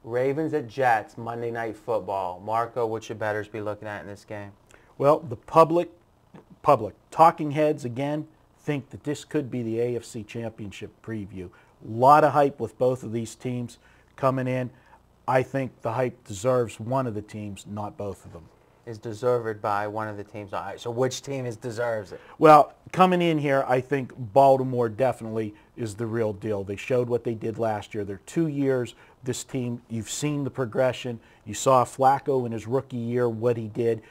Ravens at Jets, Monday Night Football. Marco, what should bettors be looking at in this game? Well, the public, talking heads again, think that this could be the AFC Championship preview. A lot of hype with both of these teams coming in. I think the hype deserves one of the teams, not both of them. Is deserved by one of the teams. All right, so which team deserves it? Well, coming in here, I think Baltimore definitely is the real deal. They showed what they did last year. They're 2 years. This team, you've seen the progression. You saw Flacco in his rookie year, what he did.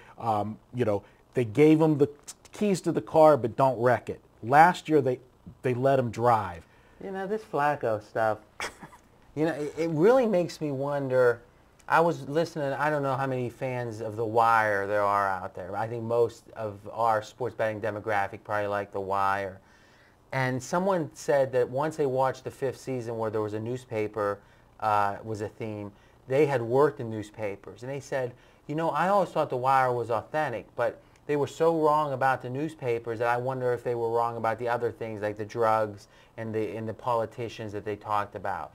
They gave him the keys to the car, but don't wreck it. Last year, they let him drive. This Flacco stuff, it really makes me wonder. I was listening, I don't know how many fans of The Wire there are out there. I think most of our sports betting demographic probably like The Wire. And someone said that once they watched the 5th season where there was a newspaper was a theme, they had worked in newspapers. And they said, I always thought The Wire was authentic, but they were so wrong about the newspapers that I wonder if they were wrong about the other things like the drugs and the politicians that they talked about.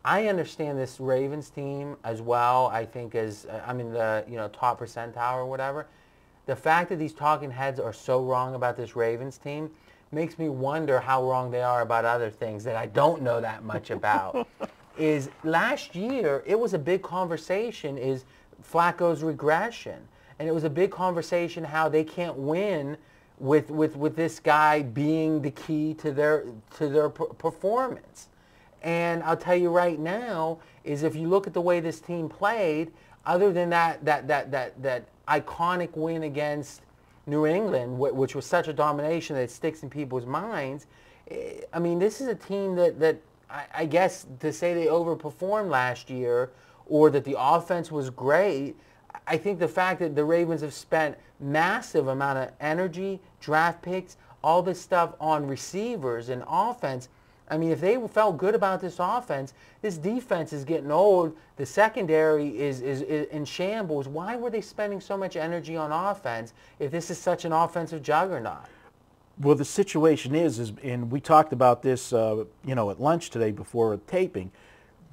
I understand this Ravens team as well, I think, the top percentile or whatever. The fact that these talking heads are so wrong about this Ravens team makes me wonder how wrong they are about other things that I don't know that much about. Is last year, it was a big conversation, is Flacco's regression. And it was a big conversation how they can't win with this guy being the key to their performance. And I'll tell you right now, is if you look at the way this team played, other than that iconic win against New England, which was such a domination that it sticks in people's minds, I mean, this is a team that I guess to say they overperformed last year or that the offense was great, I think the fact that the Ravens have spent massive amount of energy, draft picks, all this stuff on receivers and offense. I mean, if they felt good about this offense, this defense is getting old. The secondary is in shambles. Why were they spending so much energy on offense if this is such an offensive juggernaut? Well, the situation is and we talked about this, at lunch today before taping.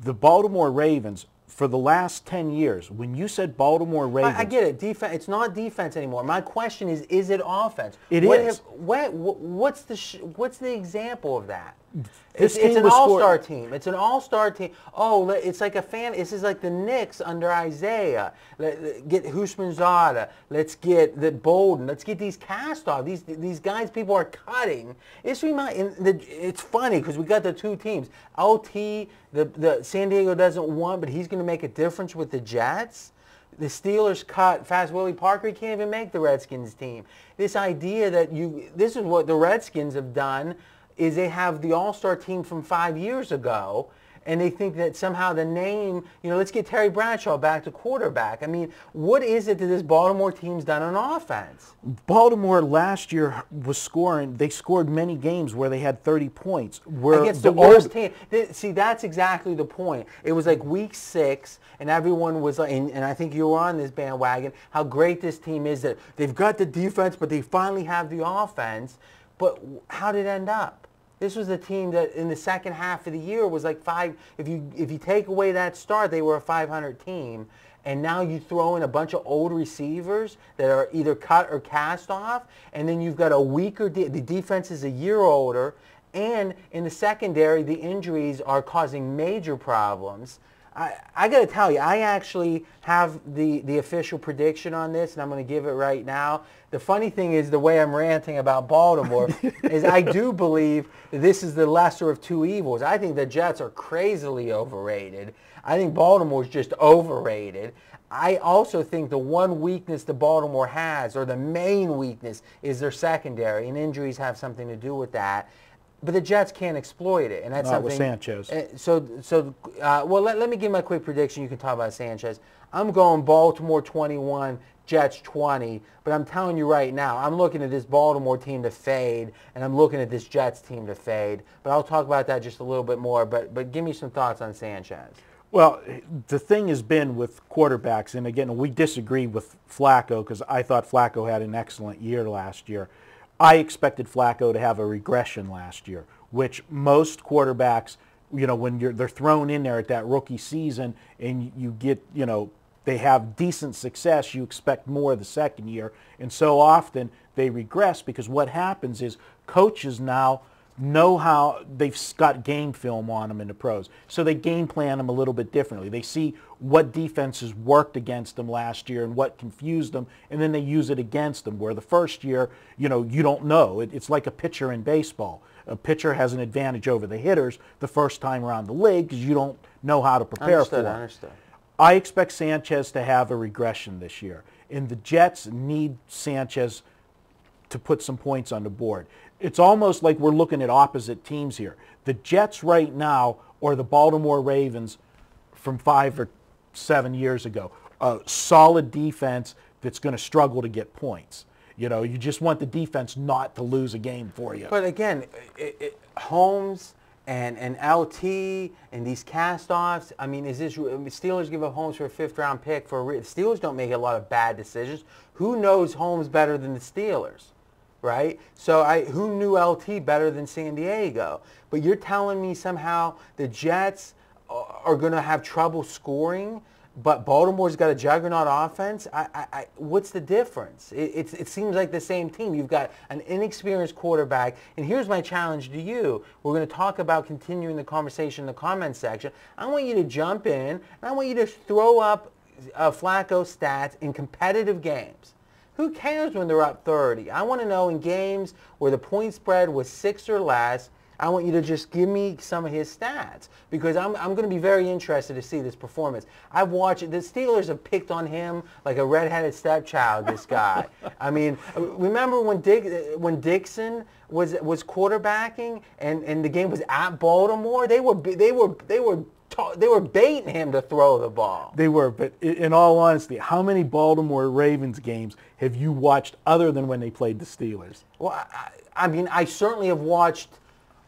The Baltimore Ravens, for the last 10 years, when you said Baltimore Ravens... I get it. Defense. It's not defense anymore. My question is it offense? It is. What's the example of that? It's an all-star team. It's an all-star team. Oh, it's like a fan. This is like the Knicks under Isaiah. Get Husmanzada. Let's get the Bolden. Let's get these cast-off. These guys people are cutting. It's funny because we got the two teams. LT, the San Diego doesn't want, but he's going to make a difference with the Jets. The Steelers cut Fast Willie Parker. He can't even make the Redskins team. This idea that this is what the Redskins have done, is they have the all-star team from 5 years ago, and they think that somehow the name, let's get Terry Bradshaw back to quarterback. I mean, what is it that this Baltimore team's done on offense? Baltimore last year was scoring. They scored many games where they had 30 points. Against the worst team. See, that's exactly the point. It was like week 6, and everyone was like, and I think you were on this bandwagon, how great this team is, that they've got the defense, but they finally have the offense. But how did it end up? This was a team that in the second half of the year was like 5. If you take away that start, they were a 500 team. And now you throw in a bunch of old receivers that are either cut or cast off, and then you've got a weaker the defense is a year older, and in the secondary, the injuries are causing major problems. I got to tell you, I actually have the official prediction on this, and I'm going to give it right now. The funny thing is the way I'm ranting about Baltimore is I do believe that this is the lesser of two evils. I think the Jets are crazily overrated. I think Baltimore's just overrated. I also think the one weakness that Baltimore has, or the main weakness, is their secondary, and injuries have something to do with that. But the Jets can't exploit it, and that's not something. With Sanchez. Well, let me give my quick prediction. You can talk about Sanchez. I'm going Baltimore 21, Jets 20. But I'm telling you right now, I'm looking at this Baltimore team to fade, and I'm looking at this Jets team to fade. But I'll talk about that just a little bit more. But give me some thoughts on Sanchez. Well, the thing has been with quarterbacks, and again, we disagree with Flacco because I thought Flacco had an excellent year last year. I expected Flacco to have a regression last year, which most quarterbacks when they're thrown in there at that rookie season and you get, they have decent success, you expect more the second year. And so often they regress because what happens is coaches now know how they've got game film on them in the pros. So they game plan them a little bit differently. They see what defenses worked against them last year and what confused them, and then they use it against them. Where the first year, you don't know. It's like a pitcher in baseball. A pitcher has an advantage over the hitters the first time around the league because you don't know how to prepare for it. Understood. I expect Sanchez to have a regression this year, and the Jets need Sanchez to put some points on the board. It's almost like we're looking at opposite teams here. The Jets right now are the Baltimore Ravens from 5 or 7 years ago. A solid defense that's going to struggle to get points. You just want the defense not to lose a game for you. But again, Holmes and LT and these cast-offs, I mean, Steelers give up Holmes for a 5th-round pick the Steelers don't make a lot of bad decisions. Who knows Holmes better than the Steelers? Right? So who knew LT better than San Diego? But you're telling me somehow the Jets are going to have trouble scoring, but Baltimore's got a juggernaut offense? What's the difference? It seems like the same team. You've got an inexperienced quarterback, and here's my challenge to you. We're going to talk about continuing the conversation in the comments section. I want you to jump in, and I want you to throw up Flacco stats in competitive games. Who cares when they're up 30? I want to know in games where the point spread was 6 or less, I want you to just give me some of his stats because I'm going to be very interested to see this performance. I've watched the Steelers have picked on him like a redheaded stepchild, this guy. I mean, remember when Dixon was quarterbacking and the game was at Baltimore? They were baiting him to throw the ball. They were, but in all honesty, how many Baltimore Ravens games have you watched other than when they played the Steelers? Well, I mean, I certainly have watched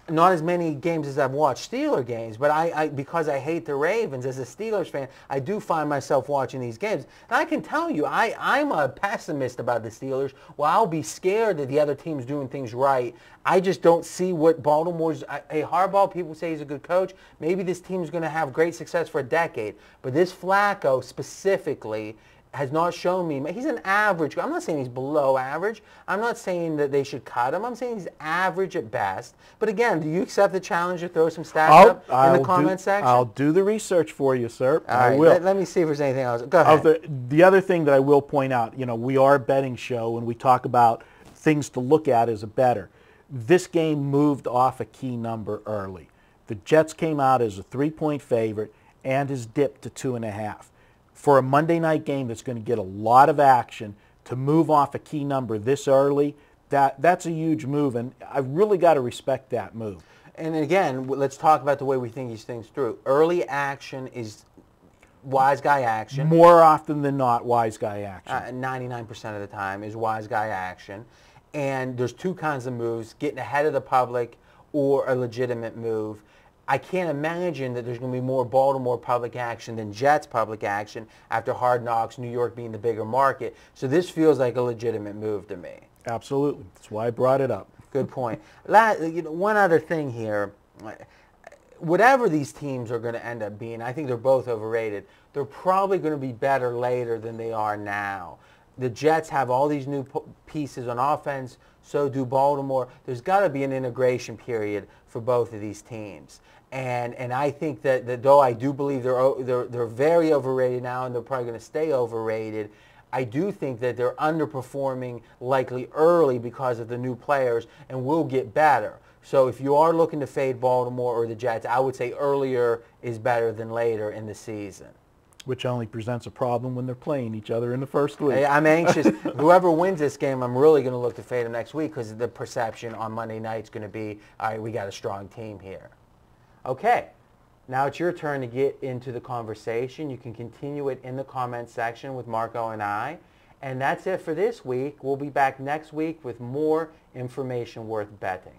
not as many games as I've watched Steeler games, but because I hate the Ravens as a Steelers fan, I do find myself watching these games. And I can tell you, I'm a pessimist about the Steelers. Well, I'll be scared that the other team's doing things right. I just don't see what Baltimore's... Harbaugh, people say he's a good coach. Maybe this team's going to have great success for a decade. But this Flacco specifically has not shown me. He's an average. I'm not saying he's below average. I'm not saying that they should cut him. I'm saying he's average at best. But again, do you accept the challenge to throw some stats up in the comment section? I'll do the research for you, sir. All right, I will. Let me see if there's anything else. Go ahead. The other thing that I will point out, we are a betting show and we talk about things to look at as a bettor. This game moved off a key number early. The Jets came out as a 3-point favorite and has dipped to 2.5. For a Monday night game that's going to get a lot of action, to move off a key number this early, that's a huge move, and I've really got to respect that move. And again, let's talk about the way we think these things through. Early action is wise guy action. More often than not, wise guy action. 99% of the time is wise guy action. And there's two kinds of moves, getting ahead of the public or a legitimate move. I can't imagine that there's going to be more Baltimore public action than Jets public action after Hard Knocks, New York being the bigger market. So this feels like a legitimate move to me. Absolutely. That's why I brought it up. Good point. One other thing here. Whatever these teams are going to end up being, I think they're both overrated. They're probably going to be better later than they are now. The Jets have all these new pieces on offense, so do Baltimore. There's got to be an integration period for both of these teams. And I think that though I do believe they're very overrated now and they're probably going to stay overrated, I do think that they're underperforming likely early because of the new players and will get better. So if you are looking to fade Baltimore or the Jets, I would say earlier is better than later in the season. Which only presents a problem when they're playing each other in the first week. Hey, I'm anxious. Whoever wins this game, I'm really going to look to fade them next week because the perception on Monday night is going to be, all right, we got a strong team here. Okay, now it's your turn to get into the conversation. You can continue it in the comments section with Marco and I. And that's it for this week. We'll be back next week with more information worth betting.